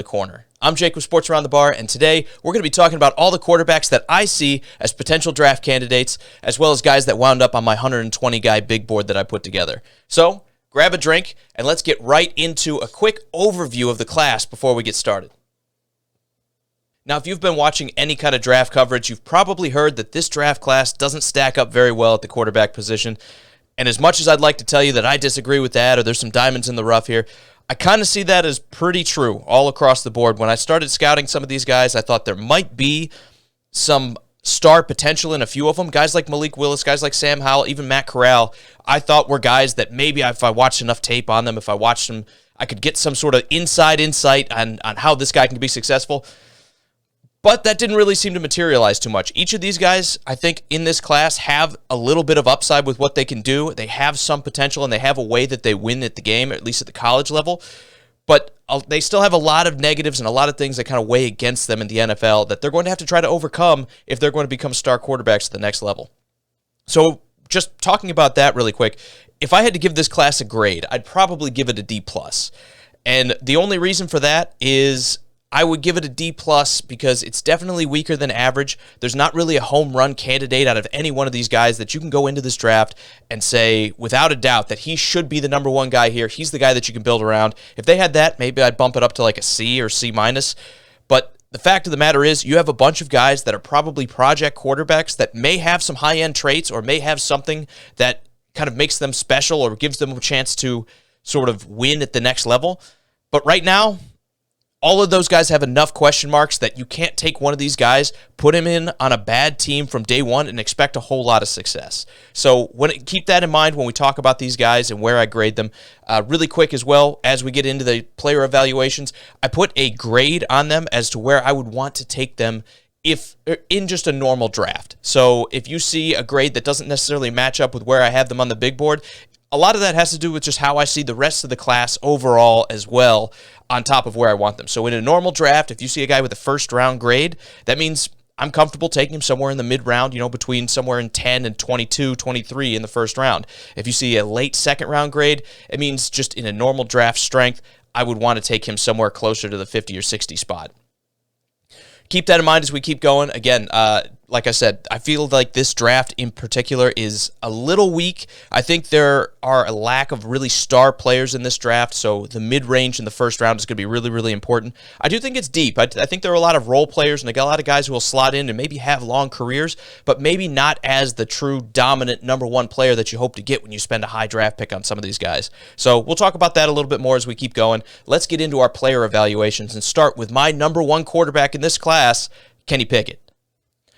the corner. I'm Jake with Sports Around the Bar, and today we're going to be talking about all the quarterbacks that I see as potential draft candidates, as well as guys that wound up on my 120-guy big board that I put together. So, grab a drink, and let's get right into a quick overview of the class before we get started. Now, if you've been watching any kind of draft coverage, you've probably heard that this draft class doesn't stack up very well at the quarterback position. And as much as I'd like to tell you that I disagree with that, or there's some diamonds in the rough here, I kind of see that as pretty true all across the board. When I started scouting some of these guys, I thought there might be some star potential in a few of them. Guys like Malik Willis, guys like Sam Howell, even Matt Corral, I thought were guys that maybe if I watched enough tape on them, if I watched them, I could get some sort of inside insight on how this guy can be successful. But that didn't really seem to materialize too much. Each of these guys, I think, in this class have a little bit of upside with what they can do. They have some potential, and they have a way that they win at the game, at least at the college level. But they still have a lot of negatives and a lot of things that kind of weigh against them in the NFL that they're going to have to try to overcome if they're going to become star quarterbacks at the next level. So just talking about that really quick, if I had to give this class a grade, I'd probably give it a D+. And the only reason for that is I would give it a D+ because it's definitely weaker than average. There's not really a home run candidate out of any one of these guys that you can go into this draft and say, without a doubt, that he should be the number one guy here. He's the guy that you can build around. If they had that, maybe I'd bump it up to like a C or C-. But the fact of the matter is, you have a bunch of guys that are probably project quarterbacks that may have some high-end traits or may have something that kind of makes them special or gives them a chance to sort of win at the next level. But right now, all of those guys have enough question marks that you can't take one of these guys, put him in on a bad team from day one, and expect a whole lot of success. So keep that in mind when we talk about these guys and where I grade them. Really quick as well, as we get into the player evaluations, I put a grade on them as to where I would want to take them if in just a normal draft. So if you see a grade that doesn't necessarily match up with where I have them on the big board, a lot of that has to do with just how I see the rest of the class overall as well on top of where I want them. So in a normal draft, if you see a guy with a first-round grade, that means I'm comfortable taking him somewhere in the mid-round, between somewhere in 10 and 22, 23 in the first round. If you see a late second-round grade, it means just in a normal draft strength, I would want to take him somewhere closer to the 50 or 60 spot. Keep that in mind as we keep going. Again, like I said, I feel like this draft in particular is a little weak. I think there are a lack of really star players in this draft, so the mid-range in the first round is going to be really, really important. I do think it's deep. I think there are a lot of role players, and I got a lot of guys who will slot in and maybe have long careers, but maybe not as the true dominant number one player that you hope to get when you spend a high draft pick on some of these guys. So we'll talk about that a little bit more as we keep going. Let's get into our player evaluations and start with my number one quarterback in this class, Kenny Pickett.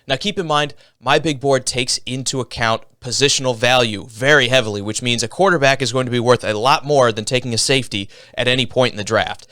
Now, keep in mind, my big board takes into account positional value very heavily, which means a quarterback is going to be worth a lot more than taking a safety at any point in the draft.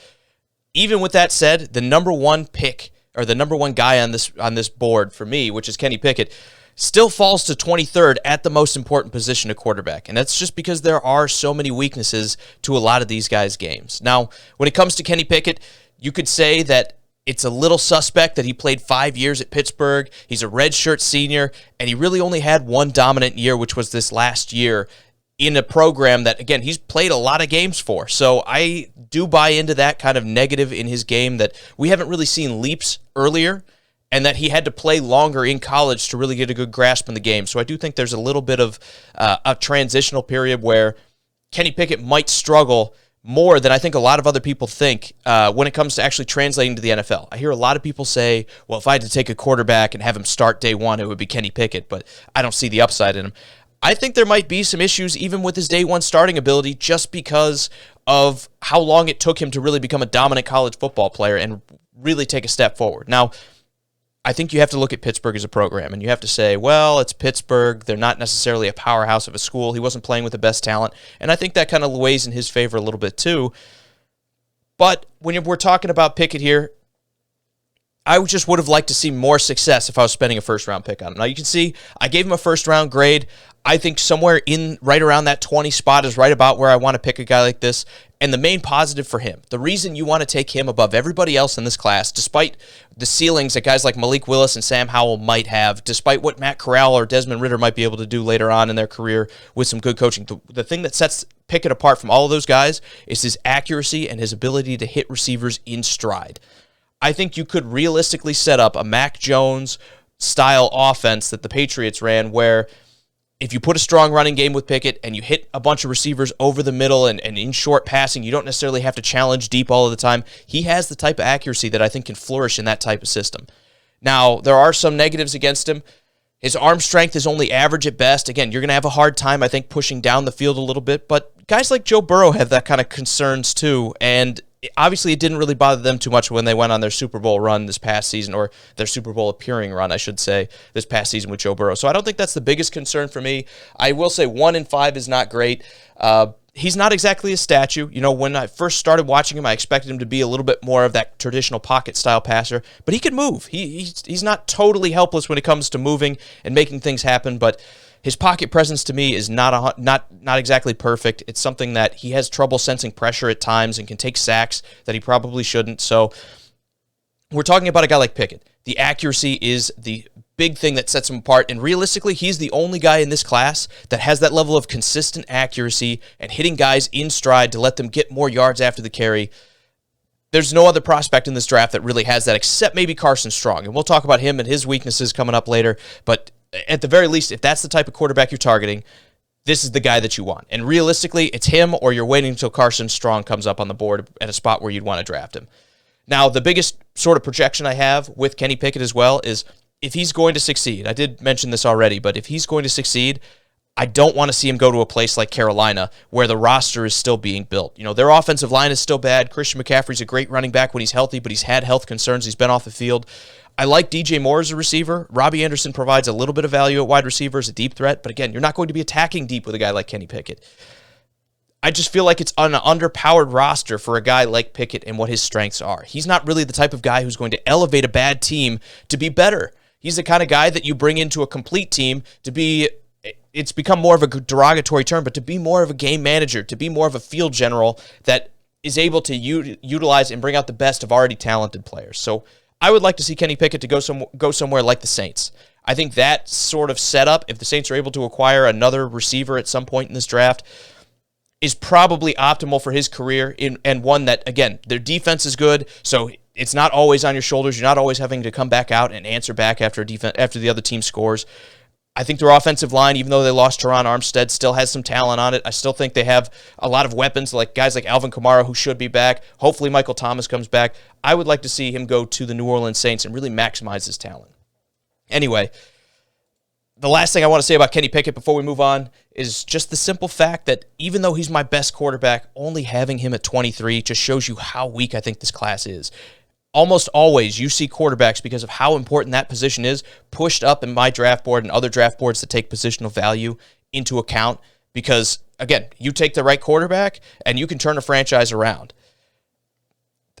Even with that said, the number one pick, or the number one guy on this board for me, which is Kenny Pickett, still falls to 23rd at the most important position of quarterback. And that's just because there are so many weaknesses to a lot of these guys' games. Now, when it comes to Kenny Pickett, you could say that it's a little suspect that he played 5 years at Pittsburgh. He's a redshirt senior, and he really only had one dominant year, which was this last year in a program that, again, he's played a lot of games for. So I do buy into that kind of negative in his game, that we haven't really seen leaps earlier, and that he had to play longer in college to really get a good grasp in the game. So I do think there's a little bit of a transitional period where Kenny Pickett might struggle more than I think a lot of other people think when it comes to actually translating to the NFL. I hear a lot of people say, well, if I had to take a quarterback and have him start day one, it would be Kenny Pickett, but I don't see the upside in him. I think there might be some issues even with his day one starting ability just because of how long it took him to really become a dominant college football player and really take a step forward. Now, I think you have to look at Pittsburgh as a program, and you have to say, well, it's Pittsburgh. They're not necessarily a powerhouse of a school. He wasn't playing with the best talent, and I think that kind of weighs in his favor a little bit too. But when we're talking about Pickett here, I just would have liked to see more success if I was spending a first-round pick on him. Now, you can see I gave him a first-round grade. I think somewhere in right around that 20 spot is right about where I want to pick a guy like this. And the main positive for him, the reason you want to take him above everybody else in this class, despite the ceilings that guys like Malik Willis and Sam Howell might have, despite what Matt Corral or Desmond Ridder might be able to do later on in their career with some good coaching, the thing that sets Pickett apart from all of those guys is his accuracy and his ability to hit receivers in stride. I think you could realistically set up a Mac Jones-style offense that the Patriots ran where if you put a strong running game with Pickett and you hit a bunch of receivers over the middle and in short passing, you don't necessarily have to challenge deep all of the time. He has the type of accuracy that I think can flourish in that type of system. Now, there are some negatives against him. His arm strength is only average at best. Again, you're going to have a hard time, I think, pushing down the field a little bit, but guys like Joe Burrow have that kind of concerns too, and obviously it didn't really bother them too much when they went on their Super Bowl run this past season, or their Super Bowl appearing run, I should say, this past season with Joe Burrow. So I don't think that's the biggest concern for me. I will say 1-5 is not great. He's not exactly a statue. You know, when I first started watching him, I expected him to be a little bit more of that traditional pocket-style passer, but he can move. He's not totally helpless when it comes to moving and making things happen, but his pocket presence to me is not exactly perfect. It's something that he has trouble sensing pressure at times and can take sacks that he probably shouldn't. So we're talking about a guy like Pickett. The accuracy is the big thing that sets him apart, and realistically, he's the only guy in this class that has that level of consistent accuracy and hitting guys in stride to let them get more yards after the carry. There's no other prospect in this draft that really has that except maybe Carson Strong, and we'll talk about him and his weaknesses coming up later, but at the very least, if that's the type of quarterback you're targeting, this is the guy that you want. And realistically, it's him or you're waiting until Carson Strong comes up on the board at a spot where you'd want to draft him. Now, the biggest sort of projection I have with Kenny Pickett as well is if he's going to succeed, I did mention this already, but if he's going to succeed, I don't want to see him go to a place like Carolina where the roster is still being built. You know, their offensive line is still bad. Christian McCaffrey's a great running back when he's healthy, but he's had health concerns. He's been off the field. I like DJ Moore as a receiver. Robbie Anderson provides a little bit of value at wide receiver as a deep threat, but again, you're not going to be attacking deep with a guy like Kenny Pickett. I just feel like it's an underpowered roster for a guy like Pickett and what his strengths are. He's not really the type of guy who's going to elevate a bad team to be better. He's the kind of guy that you bring into a complete team to be, it's become more of a derogatory term, but to be more of a game manager, to be more of a field general that is able to utilize and bring out the best of already talented players. So I would like to see Kenny Pickett to go somewhere like the Saints. I think that sort of setup, if the Saints are able to acquire another receiver at some point in this draft, is probably optimal for his career, and one that, again, their defense is good, so it's not always on your shoulders. You're not always having to come back out and answer back after the other team scores. I think their offensive line, even though they lost Teron Armstead, still has some talent on it. I still think they have a lot of weapons, like guys like Alvin Kamara, who should be back. Hopefully Michael Thomas comes back. I would like to see him go to the New Orleans Saints and really maximize his talent. Anyway, the last thing I want to say about Kenny Pickett before we move on is just the simple fact that even though he's my best quarterback, only having him at 23 just shows you how weak I think this class is. Almost always you see quarterbacks, because of how important that position is, pushed up in my draft board and other draft boards that take positional value into account, because, again, you take the right quarterback and you can turn a franchise around.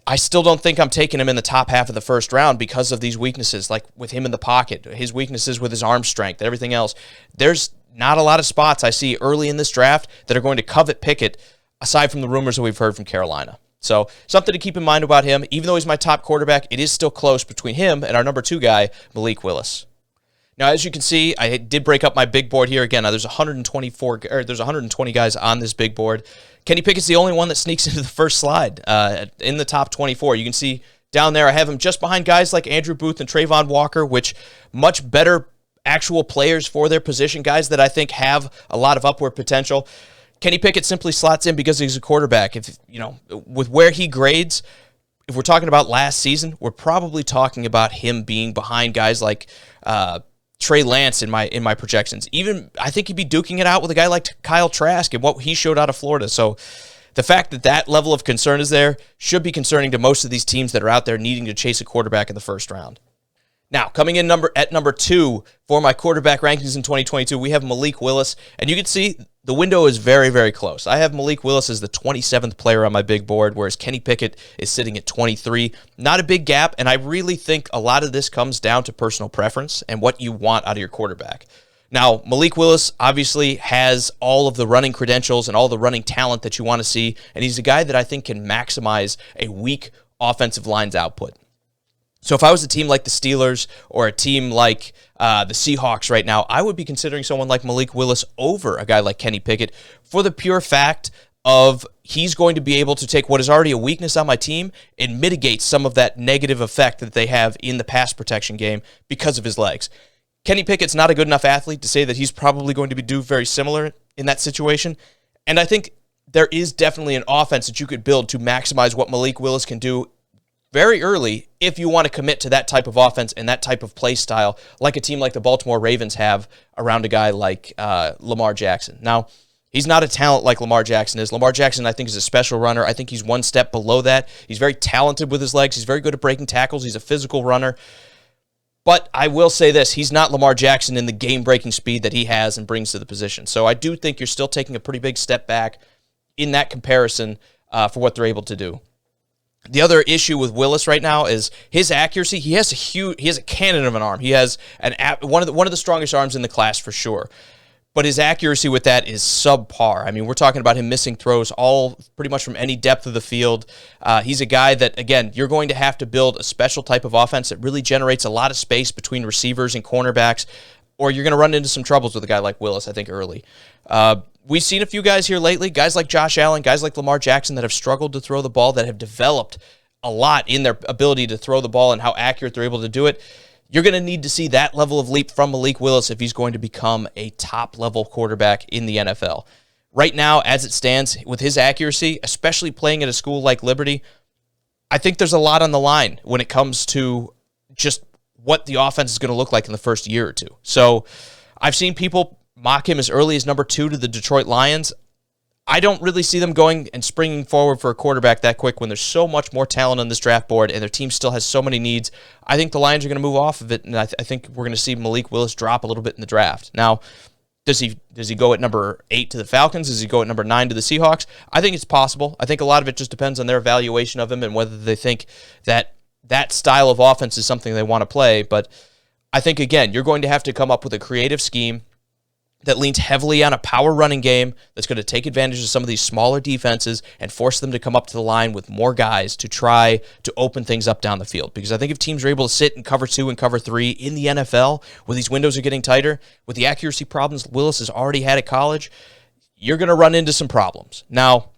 I still don't think I'm taking him in the top half of the first round because of these weaknesses, like with him in the pocket, his weaknesses with his arm strength, everything else. There's not a lot of spots I see early in this draft that are going to covet Pickett, aside from the rumors that we've heard from Carolina. So something to keep in mind about him. Even though he's my top quarterback, it is still close between him and our number 2 guy, Malik Willis. Now, as you can see, I did break up my big board here. Again, there's 120 guys on this big board. Kenny Pickett's the only one that sneaks into the first slide in the top 24. You can see down there I have him just behind guys like Andrew Booth and Trayvon Walker, which much better actual players for their position, guys that I think have a lot of upward potential. Kenny Pickett simply slots in because he's a quarterback. If with where he grades, if we're talking about last season, we're probably talking about him being behind guys like Trey Lance in my projections. Even I think he'd be duking it out with a guy like Kyle Trask and what he showed out of Florida. So the fact that that level of concern is there should be concerning to most of these teams that are out there needing to chase a quarterback in the first round. Now, coming in at number 2 for my quarterback rankings in 2022, we have Malik Willis. And you can see the window is very, very close. I have Malik Willis as the 27th player on my big board, whereas Kenny Pickett is sitting at 23. Not a big gap, and I really think a lot of this comes down to personal preference and what you want out of your quarterback. Now, Malik Willis obviously has all of the running credentials and all the running talent that you want to see, and he's a guy that I think can maximize a weak offensive line's output. So if I was a team like the Steelers or a team like the Seahawks right now, I would be considering someone like Malik Willis over a guy like Kenny Pickett for the pure fact of he's going to be able to take what is already a weakness on my team and mitigate some of that negative effect that they have in the pass protection game because of his legs. Kenny Pickett's not a good enough athlete to say that he's probably going to do very similar in that situation, and I think there is definitely an offense that you could build to maximize what Malik Willis can do very early if you want to commit to that type of offense and that type of play style like a team like the Baltimore Ravens have around a guy like Lamar Jackson. Now, he's not a talent like Lamar Jackson is. Lamar Jackson, I think, is a special runner. I think he's one step below that. He's very talented with his legs. He's very good at breaking tackles. He's a physical runner. But I will say this, he's not Lamar Jackson in the game-breaking speed that he has and brings to the position. So I do think you're still taking a pretty big step back in that comparison for what they're able to do. The other issue with Willis right now is his accuracy. He has a cannon of an arm. He has one of the strongest arms in the class for sure. But his accuracy with that is subpar. I mean, we're talking about him missing throws all pretty much from any depth of the field. He's a guy that, again, you're going to have to build a special type of offense that really generates a lot of space between receivers and cornerbacks, or you're going to run into some troubles with a guy like Willis, I think, early. We've seen a few guys here lately, guys like Josh Allen, guys like Lamar Jackson that have struggled to throw the ball, that have developed a lot in their ability to throw the ball and how accurate they're able to do it. You're going to need to see that level of leap from Malik Willis if he's going to become a top-level quarterback in the NFL. Right now, as it stands, with his accuracy, especially playing at a school like Liberty, I think there's a lot on the line when it comes to just what the offense is going to look like in the first year or two. So I've seen people mock him as early as number 2 to the Detroit Lions. I don't really see them going and springing forward for a quarterback that quick when there's so much more talent on this draft board and their team still has so many needs. I think the Lions are going to move off of it, and I think we're going to see Malik Willis drop a little bit in the draft. Now, does he go at number 8 to the Falcons? Does he go at number 9 to the Seahawks? I think it's possible. I think a lot of it just depends on their evaluation of him and whether they think that that style of offense is something they want to play. But I think, again, you're going to have to come up with a creative scheme that leans heavily on a power running game that's going to take advantage of some of these smaller defenses and force them to come up to the line with more guys to try to open things up down the field. Because I think if teams are able to sit in cover 2 and cover 3 in the NFL, where these windows are getting tighter, with the accuracy problems Willis has already had at college, you're going to run into some problems. Now,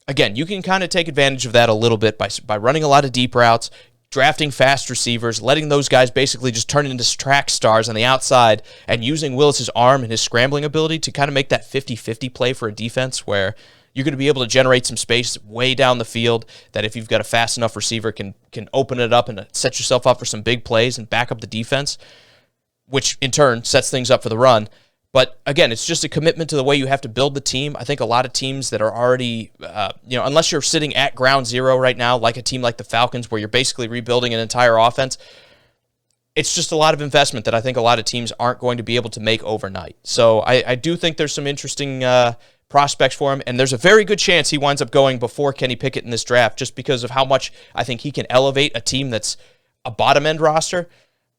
again, you can kind of take advantage of that a little bit by running a lot of deep routes, drafting fast receivers, letting those guys basically just turn into track stars on the outside, and using Willis's arm and his scrambling ability to kind of make that 50-50 play for a defense where you're going to be able to generate some space way down the field that if you've got a fast enough receiver can open it up and set yourself up for some big plays and back up the defense, which in turn sets things up for the run. But again, it's just a commitment to the way you have to build the team. I think a lot of teams that are already, unless you're sitting at ground zero right now, like a team like the Falcons, where you're basically rebuilding an entire offense, it's just a lot of investment that I think a lot of teams aren't going to be able to make overnight. So I do think there's some interesting prospects for him, and there's a very good chance he winds up going before Kenny Pickett in this draft just because of how much I think he can elevate a team that's a bottom-end roster.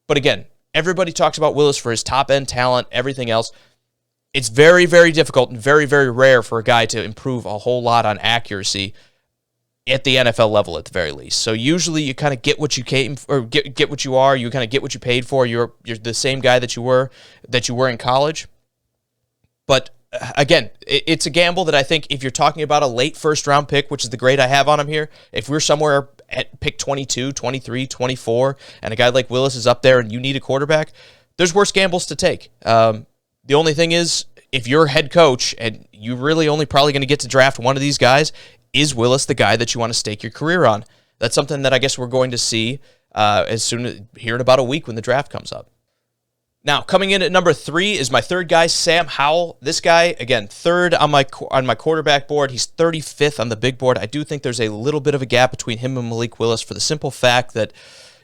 But again, everybody talks about Willis for his top-end talent, everything else. It's very, very difficult and very, very rare for a guy to improve a whole lot on accuracy at the NFL level at the very least. So usually you kind of get what you came or get what you are. You kind of get what you paid for. You're the same guy that you were in college. But again, it's a gamble that I think if you're talking about a late first-round pick, which is the grade I have on him here, if we're somewhere at pick 22, 23, 24, and a guy like Willis is up there and you need a quarterback, there's worse gambles to take. The only thing is, if you're head coach and you're really only probably going to get to draft one of these guys, is Willis the guy that you want to stake your career on? That's something that I guess we're going to see as soon as here in about a week when the draft comes up. Now, coming in at number 3 is my third guy, Sam Howell. This guy, again, third on my quarterback board. He's 35th on the big board. I do think there's a little bit of a gap between him and Malik Willis for the simple fact that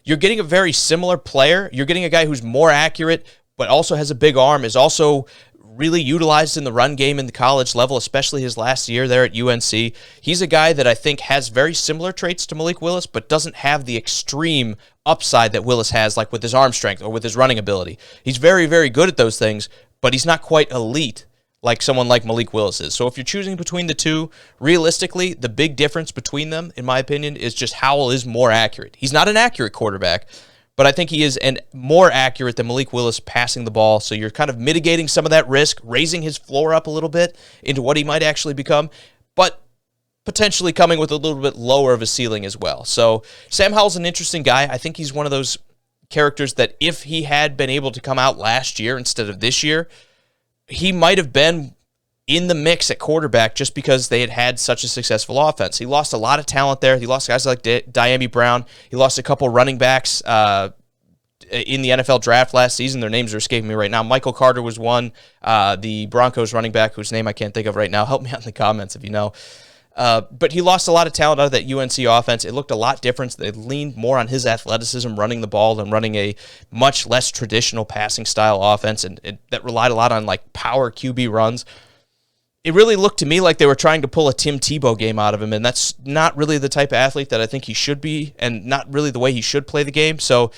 you're getting a very similar player. You're getting a guy who's more accurate, but also has a big arm, is also really utilized in the run game in the college level, especially his last year there at UNC. He's a guy that I think has very similar traits to Malik Willis, but doesn't have the extreme upside that Willis has, like with his arm strength or with his running ability. He's very, very good at those things, but he's not quite elite like someone like Malik Willis is. So if you're choosing between the two, realistically, the big difference between them, in my opinion, is just Howell is more accurate. He's not an accurate quarterback, but I think he is more accurate than Malik Willis passing the ball. So you're kind of mitigating some of that risk, raising his floor up a little bit into what he might actually become, but potentially coming with a little bit lower of a ceiling as well. So Sam Howell's an interesting guy. I think he's one of those characters that if he had been able to come out last year instead of this year, he might have been in the mix at quarterback just because they had such a successful offense. He lost a lot of talent there. He lost guys like Diami Brown. He lost a couple running backs in the NFL draft last season. Their names are escaping me right now. Michael Carter was one. The Broncos running back, whose name I can't think of right now. Help me out in the comments if you know. But he lost a lot of talent out of that UNC offense. It looked a lot different. They leaned more on his athleticism running the ball and running a much less traditional passing style offense, and that relied a lot on like power QB runs. It really looked to me like they were trying to pull a Tim Tebow game out of him, and that's not really the type of athlete that I think he should be, and not really the way he should play the game. So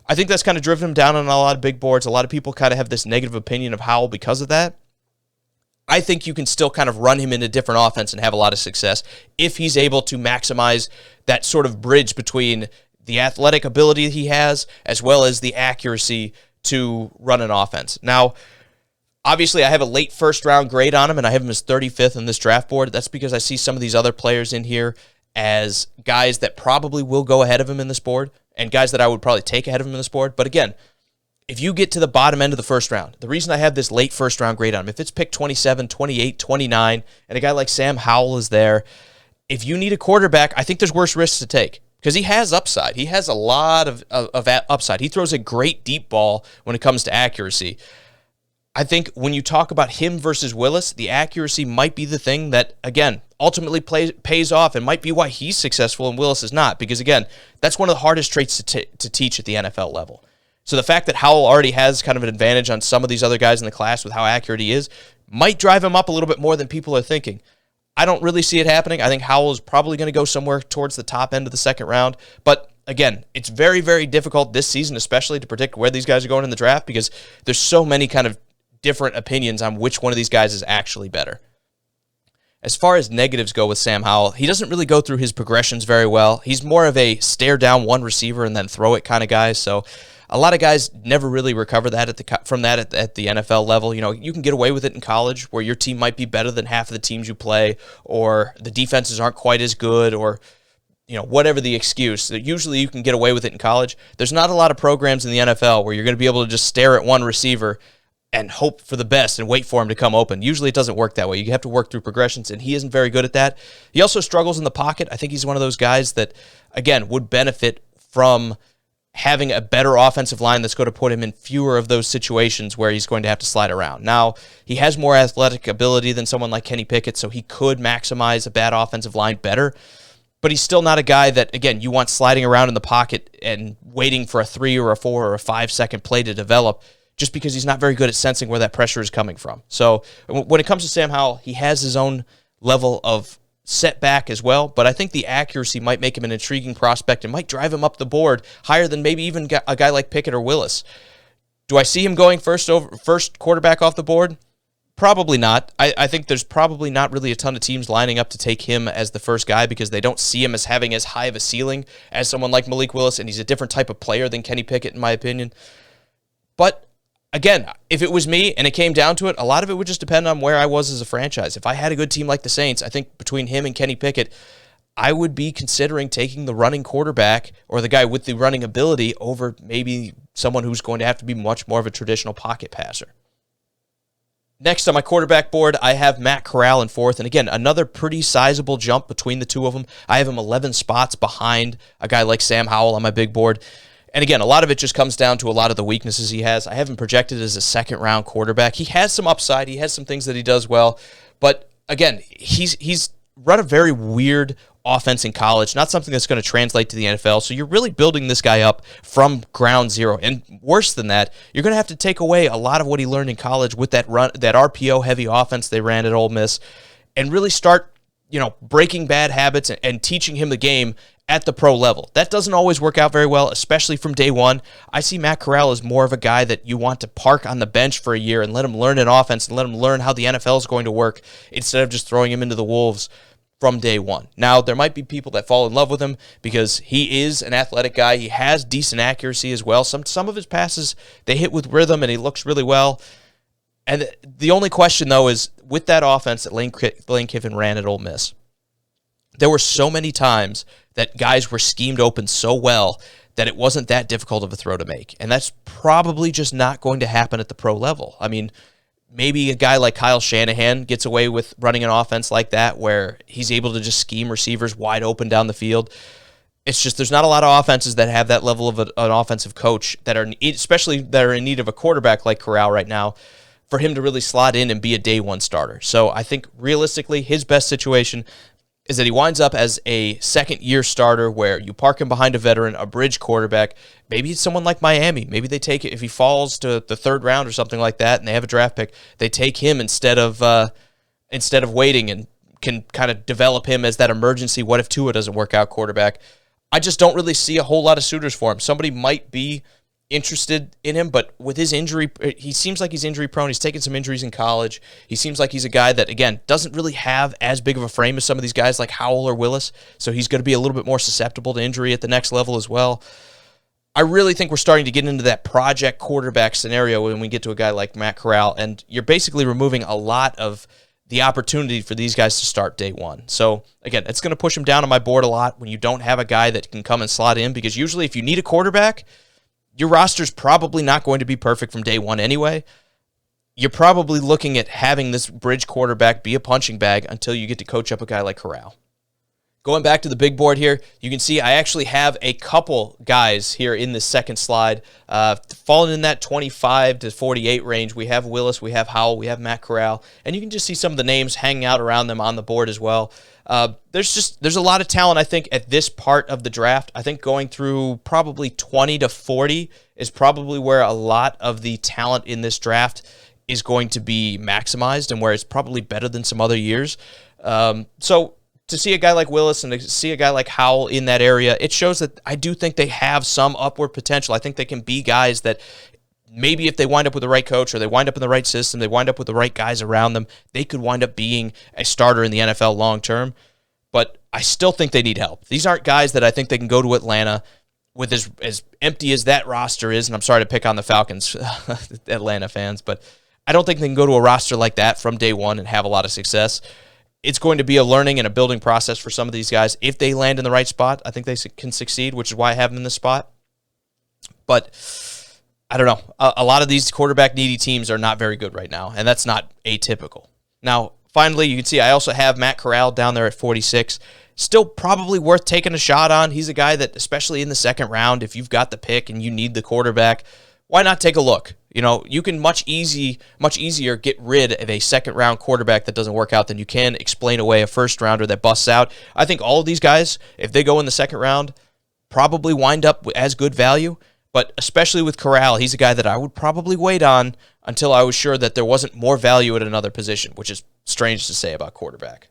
I think that's kind of driven him down on a lot of big boards. A lot of people kind of have this negative opinion of Howell because of that. I think you can still kind of run him in a different offense and have a lot of success if he's able to maximize that sort of bridge between the athletic ability he has as well as the accuracy to run an offense. Now, obviously, I have a late first-round grade on him, and I have him as 35th in this draft board. That's because I see some of these other players in here as guys that probably will go ahead of him in this board and guys that I would probably take ahead of him in this board. But again, if you get to the bottom end of the first round, the reason I have this late first-round grade on him, if it's pick 27, 28, 29, and a guy like Sam Howell is there, if you need a quarterback, I think there's worse risks to take because he has upside. He has a lot of upside. He throws a great deep ball when it comes to accuracy. I think when you talk about him versus Willis, the accuracy might be the thing that, again, ultimately pays off and might be why he's successful and Willis is not. Because, again, that's one of the hardest traits to teach at the NFL level. So the fact that Howell already has kind of an advantage on some of these other guys in the class with how accurate he is might drive him up a little bit more than people are thinking. I don't really see it happening. I think Howell is probably going to go somewhere towards the top end of the second round. But again, it's very, very difficult this season especially to predict where these guys are going in the draft because there's so many kind of different opinions on which one of these guys is actually better. As far as negatives go with Sam Howell, he doesn't really go through his progressions very well. He's more of a stare down one receiver and then throw it kind of guy. So a lot of guys never really recover that at the NFL level. You know, you can get away with it in college where your team might be better than half of the teams you play, or the defenses aren't quite as good, or whatever the excuse. Usually you can get away with it in college. There's not a lot of programs in the NFL where you're going to be able to just stare at one receiver and hope for the best and wait for him to come open. Usually it doesn't work that way. You have to work through progressions, and he isn't very good at that. He also struggles in the pocket. I think he's one of those guys that, again, would benefit from having a better offensive line that's going to put him in fewer of those situations where he's going to have to slide around. Now, he has more athletic ability than someone like Kenny Pickett, so he could maximize a bad offensive line better, but he's still not a guy that, again, you want sliding around in the pocket and waiting for a 3 or a 4 or a 5 second play to develop, just because he's not very good at sensing where that pressure is coming from. So when it comes to Sam Howell, he has his own level of setback as well, but I think the accuracy might make him an intriguing prospect and might drive him up the board higher than maybe even a guy like Pickett or Willis. Do I see him going first quarterback off the board? Probably not. I think there's probably not really a ton of teams lining up to take him as the first guy because they don't see him as having as high of a ceiling as someone like Malik Willis, and he's a different type of player than Kenny Pickett, in my opinion. But again, if it was me and it came down to it, a lot of it would just depend on where I was as a franchise. If I had a good team like the Saints, I think between him and Kenny Pickett, I would be considering taking the running quarterback or the guy with the running ability over maybe someone who's going to have to be much more of a traditional pocket passer. Next on my quarterback board, I have Matt Corral in 4th. And again, another pretty sizable jump between the two of them. I have him 11 spots behind a guy like Sam Howell on my big board. And again, a lot of it just comes down to a lot of the weaknesses he has. I have him projected as a second-round quarterback. He has some upside. He has some things that he does well. But again, he's run a very weird offense in college, not something that's going to translate to the NFL. So you're really building this guy up from ground zero. And worse than that, you're going to have to take away a lot of what he learned in college with that RPO-heavy offense they ran at Ole Miss and really start breaking bad habits and teaching him the game at the pro level. That doesn't always work out very well, especially from day one. I see Matt Corral as more of a guy that you want to park on the bench for a year and let him learn an offense and let him learn how the NFL is going to work instead of just throwing him into the wolves from day one. Now, there might be people that fall in love with him because he is an athletic guy. He has decent accuracy as well. Some of his passes, they hit with rhythm, and he looks really well. And the only question, though, is with that offense that Lane Kiffin ran at Ole Miss, there were so many times that guys were schemed open so well that it wasn't that difficult of a throw to make. And that's probably just not going to happen at the pro level. I mean, maybe a guy like Kyle Shanahan gets away with running an offense like that where he's able to just scheme receivers wide open down the field. It's just there's not a lot of offenses that have that level of an offensive coach that are, especially that are in need of a quarterback like Corral right now, for him to really slot in and be a day one starter. So I think realistically his best situation is that he winds up as a second-year starter where you park him behind a veteran, a bridge quarterback. Maybe it's someone like Miami. Maybe they take it if he falls to the third round or something like that, and they have a draft pick. They take him instead of waiting and can kind of develop him as that emergency what if Tua doesn't work out quarterback. I just don't really see a whole lot of suitors for him. Somebody might be interested in him, but with his injury, he seems like he's injury prone. He's taken some injuries in college. He seems like he's a guy that, again, doesn't really have as big of a frame as some of these guys like Howell or Willis, so he's going to be a little bit more susceptible to injury at the next level as well. I really think we're starting to get into that project quarterback scenario when we get to a guy like Matt Corral, and you're basically removing a lot of the opportunity for these guys to start day one. So, again, it's going to push him down on my board a lot when you don't have a guy that can come and slot in, because usually if you need a quarterback, your roster's probably not going to be perfect from day one anyway. You're probably looking at having this bridge quarterback be a punching bag until you get to coach up a guy like Corral. Going back to the big board here, you can see I actually have a couple guys here in this second slide falling in that 25 to 48 range. We have Willis, we have Howell, we have Matt Corral, and you can just see some of the names hanging out around them on the board as well. There's a lot of talent, I think, at this part of the draft. I think going through probably 20 to 40 is probably where a lot of the talent in this draft is going to be maximized and where it's probably better than some other years. So to see a guy like Willis and to see a guy like Howell in that area, it shows that I do think they have some upward potential. I think they can be guys that maybe if they wind up with the right coach or they wind up in the right system, they wind up with the right guys around them, they could wind up being a starter in the NFL long term. But I still think they need help. These aren't guys that I think they can go to Atlanta with as empty as that roster is, and I'm sorry to pick on the Falcons, Atlanta fans, but I don't think they can go to a roster like that from day one and have a lot of success. It's going to be a learning and a building process for some of these guys. If they land in the right spot, I think they can succeed, which is why I have them in this spot. But I don't know. A lot of these quarterback-needy teams are not very good right now, and that's not atypical. Now, finally, you can see I also have Matt Corral down there at 46. Still probably worth taking a shot on. He's a guy that, especially in the second round, if you've got the pick and you need the quarterback, why not take a look? You know, you can much easier get rid of a second-round quarterback that doesn't work out than you can explain away a first-rounder that busts out. I think all of these guys, if they go in the second round, probably wind up as good value. But especially with Corral, he's a guy that I would probably wait on until I was sure that there wasn't more value at another position, which is strange to say about quarterback.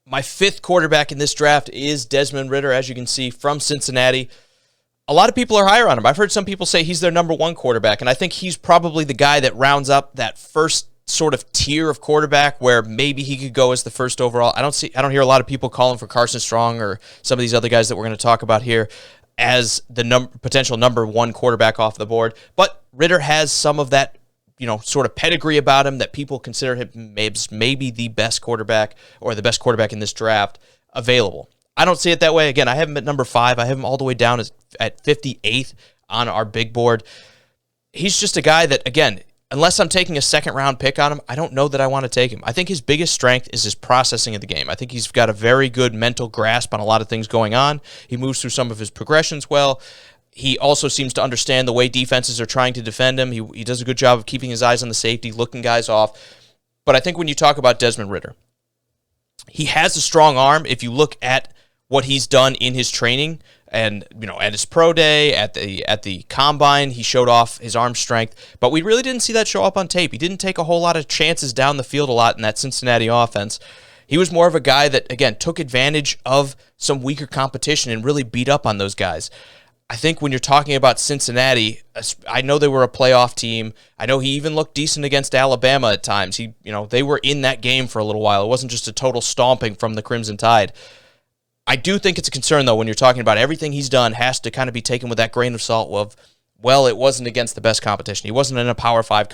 My fifth quarterback in this draft is Desmond Ridder, as you can see, from Cincinnati. A lot of people are higher on him. I've heard some people say he's their number one quarterback, and I think he's probably the guy that rounds up that first sort of tier of quarterback where maybe he could go as the first overall. I don't hear a lot of people calling for Carson Strong or some of these other guys that we're going to talk about here as the potential number one quarterback off the board. But Ridder has some of that, sort of pedigree about him that people consider him maybe the best quarterback or the best quarterback in this draft available. I don't see it that way. Again, I have him at number 5. I have him all the way down at 58th on our big board. He's just a guy that, again, unless I'm taking a second-round pick on him, I don't know that I want to take him. I think his biggest strength is his processing of the game. I think he's got a very good mental grasp on a lot of things going on. He moves through some of his progressions well. He also seems to understand the way defenses are trying to defend him. He does a good job of keeping his eyes on the safety, looking guys off. But I think when you talk about Desmond Ridder, he has a strong arm. If you look at what he's done in his training and, at his pro day, at the combine, he showed off his arm strength, but we really didn't see that show up on tape. He didn't take a whole lot of chances down the field a lot in that Cincinnati offense. He was more of a guy that, again, took advantage of some weaker competition and really beat up on those guys. I think when you're talking about Cincinnati, I know they were a playoff team. I know he even looked decent against Alabama at times. They were in that game for a little while. It wasn't just a total stomping from the Crimson Tide. I do think it's a concern, though, when you're talking about everything he's done has to kind of be taken with that grain of salt of, well, it wasn't against the best competition. He wasn't in a Power 5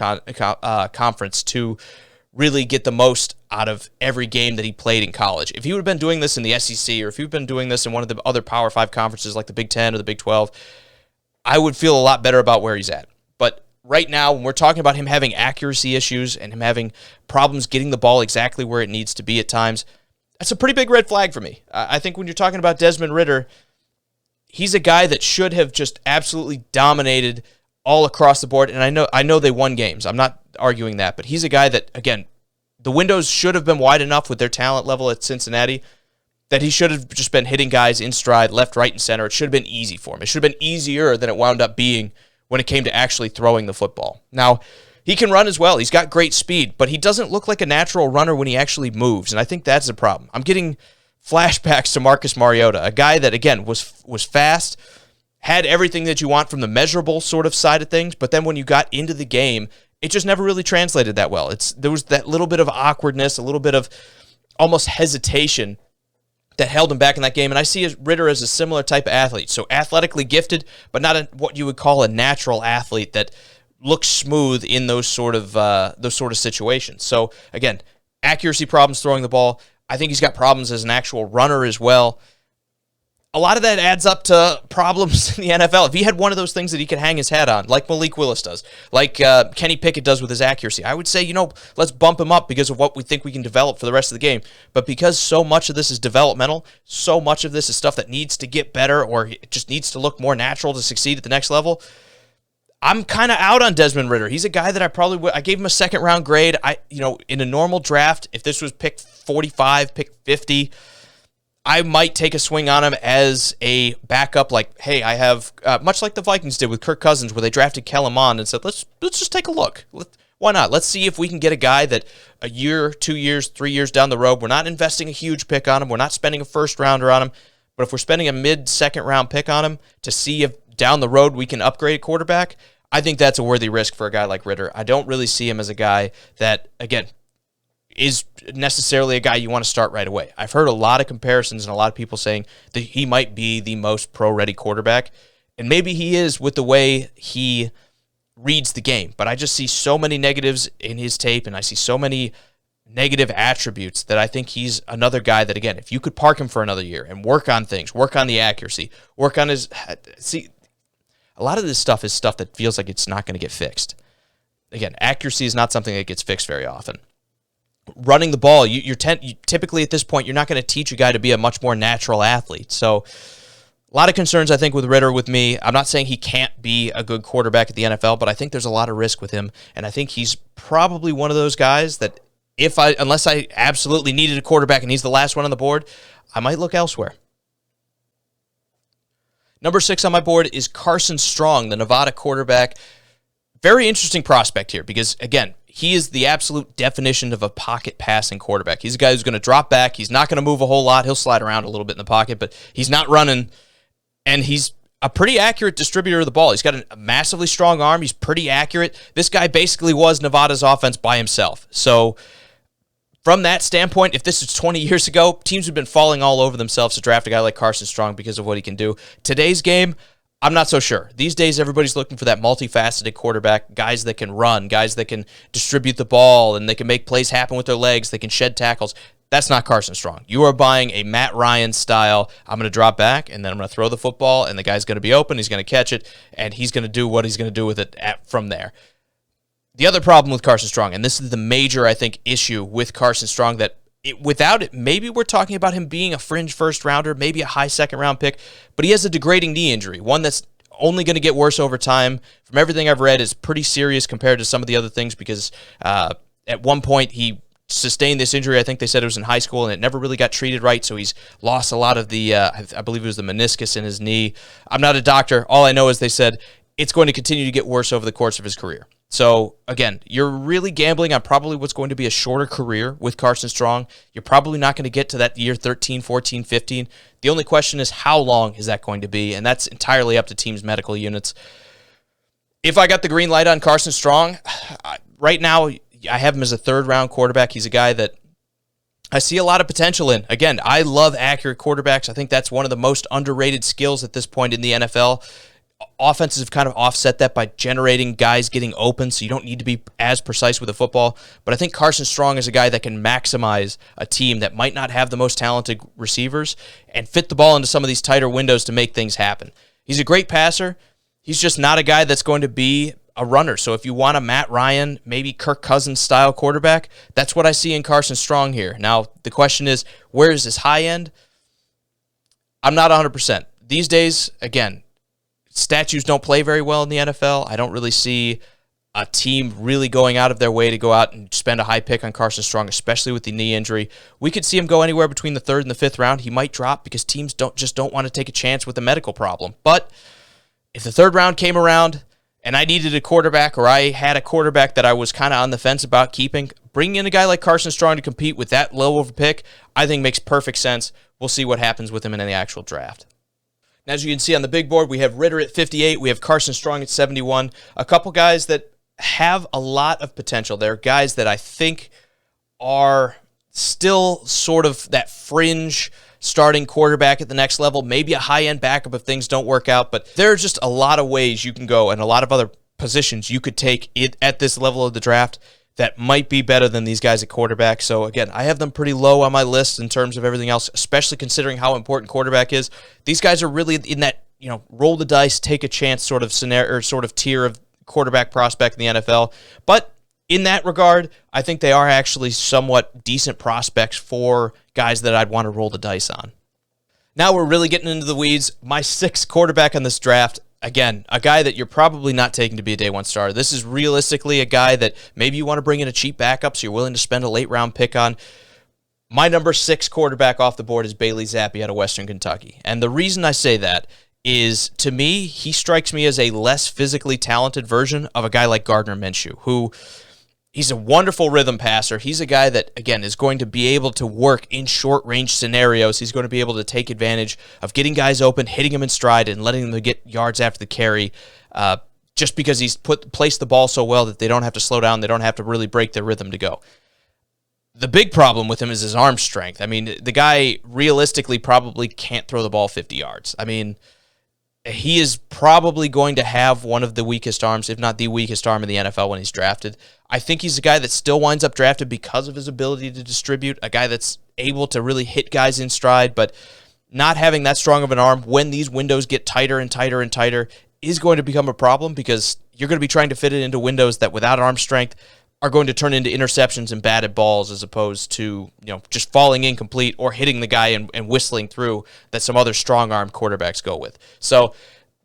conference to really get the most out of every game that he played in college. If he would have been doing this in the SEC, or if he would have been doing this in one of the other Power 5 conferences like the Big 10 or the Big 12, I would feel a lot better about where he's at. But right now, when we're talking about him having accuracy issues and him having problems getting the ball exactly where it needs to be at times, that's a pretty big red flag for me. I think when you're talking about Desmond Ridder, he's a guy that should have just absolutely dominated all across the board. And I know they won games. I'm not arguing that, but he's a guy that, again, the windows should have been wide enough with their talent level at Cincinnati that he should have just been hitting guys in stride, left, right, and center. It should have been easy for him. It should have been easier than it wound up being when it came to actually throwing the football. Now, he can run as well. He's got great speed, but he doesn't look like a natural runner when he actually moves, and I think that's a problem. I'm getting flashbacks to Marcus Mariota, a guy that, again, was fast, had everything that you want from the measurable sort of side of things, but then when you got into the game, it just never really translated that well. There was that little bit of awkwardness, a little bit of almost hesitation that held him back in that game, and I see Ridder as a similar type of athlete. So athletically gifted, but not what you would call a natural athlete that looks smooth in those sort of situations. So again, accuracy problems throwing the ball. I think he's got problems as an actual runner as well. A lot of that adds up to problems in the NFL. If he had one of those things that he could hang his hat on, like Malik Willis does, like Kenny Pickett does with his accuracy, I would say, let's bump him up because of what we think we can develop for the rest of the game. But because so much of this is developmental, so much of this is stuff that needs to get better or it just needs to look more natural to succeed at the next level, I'm kind of out on Desmond Ridder. He's a guy that I gave him a second-round grade. In a normal draft, if this was pick 45, pick 50, I might take a swing on him as a backup, like, hey, I have, much like the Vikings did with Kirk Cousins, where they drafted Kellen Mond and said, let's just take a look. Why not? Let's see if we can get a guy that a year, 2 years, 3 years down the road, we're not investing a huge pick on him, we're not spending a first-rounder on him, but if we're spending a mid-second-round pick on him to see if down the road we can upgrade a quarterback, I think that's a worthy risk for a guy like Ridder. I don't really see him as a guy that, again, is necessarily a guy you want to start right away. I've heard a lot of comparisons and a lot of people saying that he might be the most pro-ready quarterback, and maybe he is with the way he reads the game, but I just see so many negatives in his tape, and I see so many negative attributes that I think he's another guy that, again, if you could park him for another year and work on things, work on the accuracy, work on his... See, a lot of this stuff is stuff that feels like it's not going to get fixed. Again, accuracy is not something that gets fixed very often. Running the ball, you typically at this point, you're not going to teach a guy to be a much more natural athlete. So a lot of concerns, I think, with Ridder with me. I'm not saying he can't be a good quarterback at the NFL, but I think there's a lot of risk with him, and I think he's probably one of those guys that unless I absolutely needed a quarterback and he's the last one on the board, I might look elsewhere. Number 6 on my board is Carson Strong, the Nevada quarterback. Very interesting prospect here because, again, he is the absolute definition of a pocket passing quarterback. He's a guy who's going to drop back. He's not going to move a whole lot. He'll slide around a little bit in the pocket, but he's not running, and he's a pretty accurate distributor of the ball. He's got a massively strong arm. He's pretty accurate. This guy basically was Nevada's offense by himself. So from that standpoint, if this is 20 years ago, teams have been falling all over themselves to draft a guy like Carson Strong because of what he can do. Today's game, I'm not so sure. These days, everybody's looking for that multifaceted quarterback, guys that can run, guys that can distribute the ball, and they can make plays happen with their legs, they can shed tackles. That's not Carson Strong. You are buying a Matt Ryan style, I'm going to drop back, and then I'm going to throw the football, and the guy's going to be open, he's going to catch it, and he's going to do what he's going to do with it from there. The other problem with Carson Strong, and this is the major, I think, issue with Carson Strong, that without it, maybe we're talking about him being a fringe first-rounder, maybe a high second-round pick, but he has a degrading knee injury, one that's only going to get worse over time. From everything I've read, is pretty serious compared to some of the other things because at one point he sustained this injury. I think they said it was in high school, and it never really got treated right, so he's lost a lot of the, I believe it was the meniscus in his knee. I'm not a doctor. All I know is they said it's going to continue to get worse over the course of his career. So, again, you're really gambling on probably what's going to be a shorter career with Carson Strong. You're probably not going to get to that year 13, 14, 15. The only question is how long is that going to be, and that's entirely up to teams' medical units. If I got the green light on Carson Strong, right now I have him as a third-round quarterback. He's a guy that I see a lot of potential in. Again, I love accurate quarterbacks. I think that's one of the most underrated skills at this point in the NFL. Offenses have kind of offset that by generating guys getting open, so you don't need to be as precise with the football. But I think Carson Strong is a guy that can maximize a team that might not have the most talented receivers and fit the ball into some of these tighter windows to make things happen. He's a great passer. He's just not a guy that's going to be a runner. So if you want a Matt Ryan, maybe Kirk Cousins style quarterback, that's what I see in Carson Strong here. Now, the question is, where is his high end? I'm not 100%. These days, again, statues don't play very well in the NFL. I don't really see a team really going out of their way to go out and spend a high pick on Carson Strong, especially with the knee injury. We could see him go anywhere between the third and the fifth round. He might drop because teams don't want to take a chance with a medical problem. But if the third round came around and I needed a quarterback, or I had a quarterback that I was kind of on the fence about keeping, bringing in a guy like Carson Strong to compete with that low of a pick, I think makes perfect sense. We'll see what happens with him in the actual draft. Now, as you can see on the big board, we have Ridder at 58. We have Carson Strong at 71. A couple guys that have a lot of potential. They're guys that I think are still sort of that fringe starting quarterback at the next level, maybe a high-end backup if things don't work out, but there are just a lot of ways you can go and a lot of other positions you could take it at this level of the draft that might be better than these guys at quarterback. So again, I have them pretty low on my list in terms of everything else, especially considering how important quarterback is. These guys are really in that, roll the dice, take a chance sort of scenario or sort of tier of quarterback prospect in the NFL. But in that regard, I think they are actually somewhat decent prospects for guys that I'd want to roll the dice on. Now we're really getting into the weeds. My sixth quarterback on this draft, again, a guy that you're probably not taking to be a day one starter. This is realistically a guy that maybe you want to bring in a cheap backup, so you're willing to spend a late round pick on. My number 6 quarterback off the board is Bailey Zappe out of Western Kentucky. And the reason I say that is, to me, he strikes me as a less physically talented version of a guy like Gardner Minshew, who he's a wonderful rhythm passer. He's a guy that, again, is going to be able to work in short-range scenarios. He's going to be able to take advantage of getting guys open, hitting them in stride, and letting them get yards after the carry just because he's placed the ball so well that they don't have to slow down. They don't have to really break their rhythm to go. The big problem with him is his arm strength. I mean, the guy realistically probably can't throw the ball 50 yards. I mean, he is probably going to have one of the weakest arms, if not the weakest arm in the NFL when he's drafted. I think he's a guy that still winds up drafted because of his ability to distribute, a guy that's able to really hit guys in stride, but not having that strong of an arm when these windows get tighter and tighter and tighter is going to become a problem because you're going to be trying to fit it into windows that without arm strength are going to turn into interceptions and batted balls as opposed to, just falling incomplete or hitting the guy and whistling through that some other strong-armed quarterbacks go with. So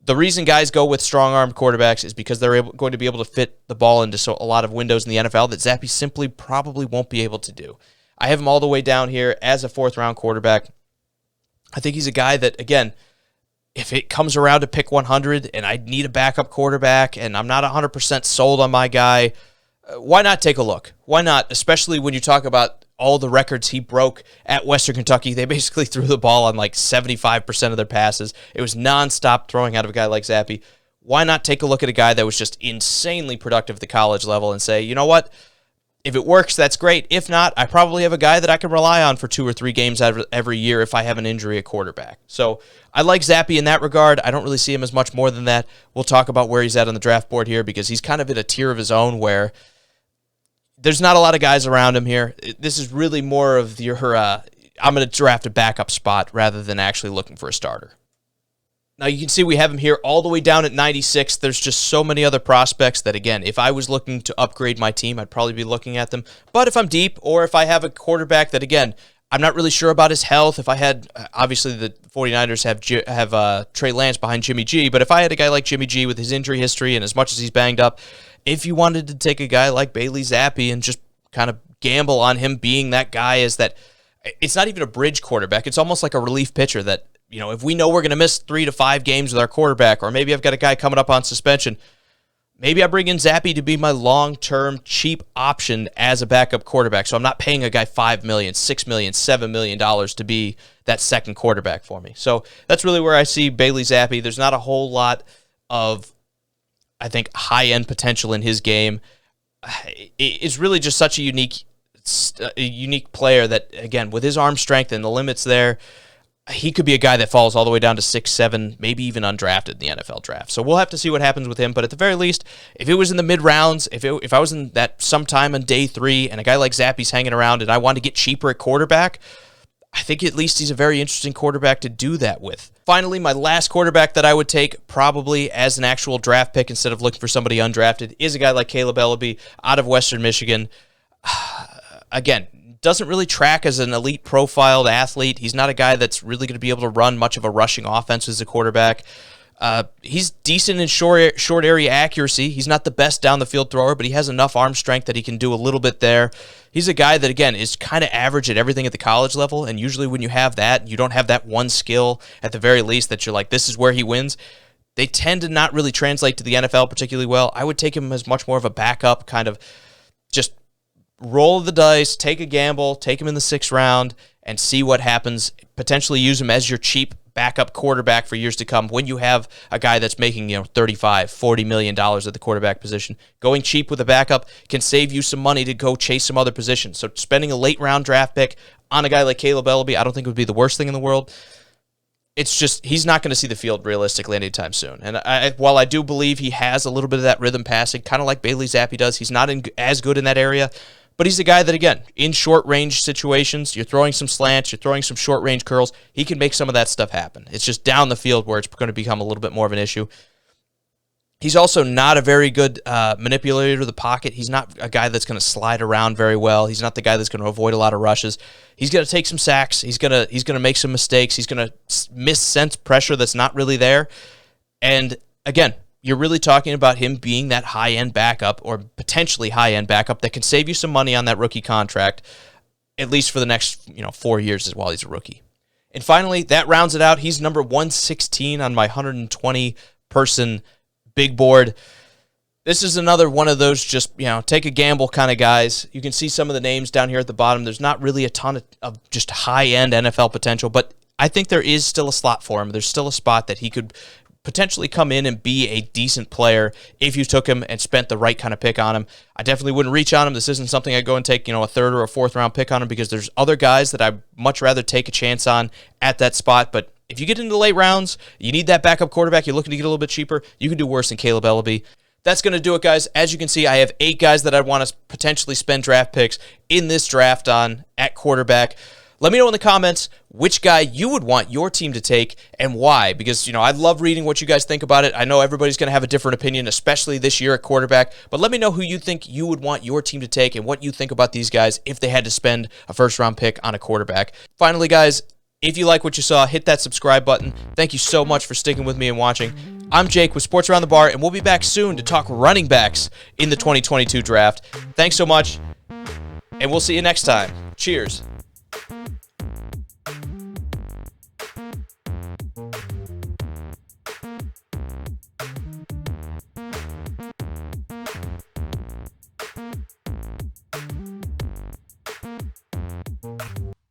the reason guys go with strong-armed quarterbacks is because they're going to be able to fit the ball into a lot of windows in the NFL that Zappe simply probably won't be able to do. I have him all the way down here as a fourth-round quarterback. I think he's a guy that, again, if it comes around to pick 100 and I need a backup quarterback and I'm not 100% sold on my guy, why not take a look? Why not? Especially when you talk about all the records he broke at Western Kentucky. They basically threw the ball on like 75% of their passes. It was nonstop throwing out of a guy like Zappe. Why not take a look at a guy that was just insanely productive at the college level and say, you know what? If it works, that's great. If not, I probably have a guy that I can rely on for 2 or 3 games every year if I have an injury at quarterback. So I like Zappe in that regard. I don't really see him as much more than that. We'll talk about where he's at on the draft board here because he's kind of in a tier of his own where there's not a lot of guys around him here. This is really more of your, I'm going to draft a backup spot rather than actually looking for a starter. Now, you can see we have him here all the way down at 96. There's just so many other prospects that, again, if I was looking to upgrade my team, I'd probably be looking at them. But if I'm deep or if I have a quarterback that, again, I'm not really sure about his health. If I had, obviously, the 49ers have Trey Lance behind Jimmy G, but if I had a guy like Jimmy G with his injury history and as much as he's banged up, if you wanted to take a guy like Bailey Zappe and just kind of gamble on him being that guy as that, it's not even a bridge quarterback. It's almost like a relief pitcher that, if we know we're going to miss 3 to 5 games with our quarterback, or maybe I've got a guy coming up on suspension, maybe I bring in Zappe to be my long-term cheap option as a backup quarterback. So I'm not paying a guy $5 million, $6 million, $7 million to be that second quarterback for me. So that's really where I see Bailey Zappe. There's not a whole lot of, I think, high-end potential in his game. It's really just such a unique player that, again, with his arm strength and the limits there, he could be a guy that falls all the way down to 6, 7, maybe even undrafted in the NFL draft. So we'll have to see what happens with him. But at the very least, if it was in the mid-rounds, if I was in that sometime on day 3 and a guy like Zappe's hanging around and I want to get cheaper at quarterback, I think at least he's a very interesting quarterback to do that with. Finally, my last quarterback that I would take probably as an actual draft pick instead of looking for somebody undrafted is a guy like Kaleb Eleby out of Western Michigan. Again, doesn't really track as an elite profiled athlete. He's not a guy that's really going to be able to run much of a rushing offense as a quarterback. He's decent in short area accuracy. He's not the best down the field thrower, but he has enough arm strength that he can do a little bit there. He's a guy that, again, is kind of average at everything at the college level, and usually when you have that, you don't have that one skill at the very least that you're like, this is where he wins. They tend to not really translate to the NFL particularly well. I would take him as much more of a backup, kind of just roll the dice, take a gamble, take him in the 6th round, and see what happens. Potentially use him as your cheap backup quarterback for years to come when you have a guy that's making, $35, $40 million at the quarterback position. Going cheap with a backup can save you some money to go chase some other positions. So spending a late round draft pick on a guy like Kaleb Eleby, I don't think would be the worst thing in the world. It's just he's not going to see the field realistically anytime soon. And while I do believe he has a little bit of that rhythm passing, kind of like Bailey Zappe does, he's not as good in that area. But he's a guy that, again, in short-range situations, you're throwing some slants, you're throwing some short-range curls, he can make some of that stuff happen. It's just down the field where it's going to become a little bit more of an issue. He's also not a very good manipulator of the pocket. He's not a guy that's going to slide around very well. He's not the guy that's going to avoid a lot of rushes. He's going to take some sacks. He's going to make some mistakes. He's going to miss-sense pressure that's not really there. And, again, you're really talking about him being that high-end backup or potentially high-end backup that can save you some money on that rookie contract, at least for the next 4 years while he's a rookie. And finally, that rounds it out. He's number 116 on my 120-person big board. This is another one of those just, take a gamble kind of guys. You can see some of the names down here at the bottom. There's not really a ton of just high-end NFL potential, but I think there is still a slot for him. There's still a spot that he could potentially come in and be a decent player if you took him and spent the right kind of pick on him. I definitely wouldn't reach on him. This isn't something I'd go and take, a 3rd or a 4th round pick on him because there's other guys that I'd much rather take a chance on at that spot. But if you get into the late rounds, you need that backup quarterback, you're looking to get a little bit cheaper, you can do worse than Kaleb Eleby. That's going to do it, guys. As you can see, I have 8 guys that I'd want to potentially spend draft picks in this draft on at quarterback. Let me know in the comments which guy you would want your team to take and why, because, I love reading what you guys think about it. I know everybody's going to have a different opinion, especially this year at quarterback, but let me know who you think you would want your team to take and what you think about these guys if they had to spend a first-round pick on a quarterback. Finally, guys, if you like what you saw, hit that subscribe button. Thank you so much for sticking with me and watching. I'm Jake with Sports Around the Bar, and we'll be back soon to talk running backs in the 2022 draft. Thanks so much, and we'll see you next time. Cheers.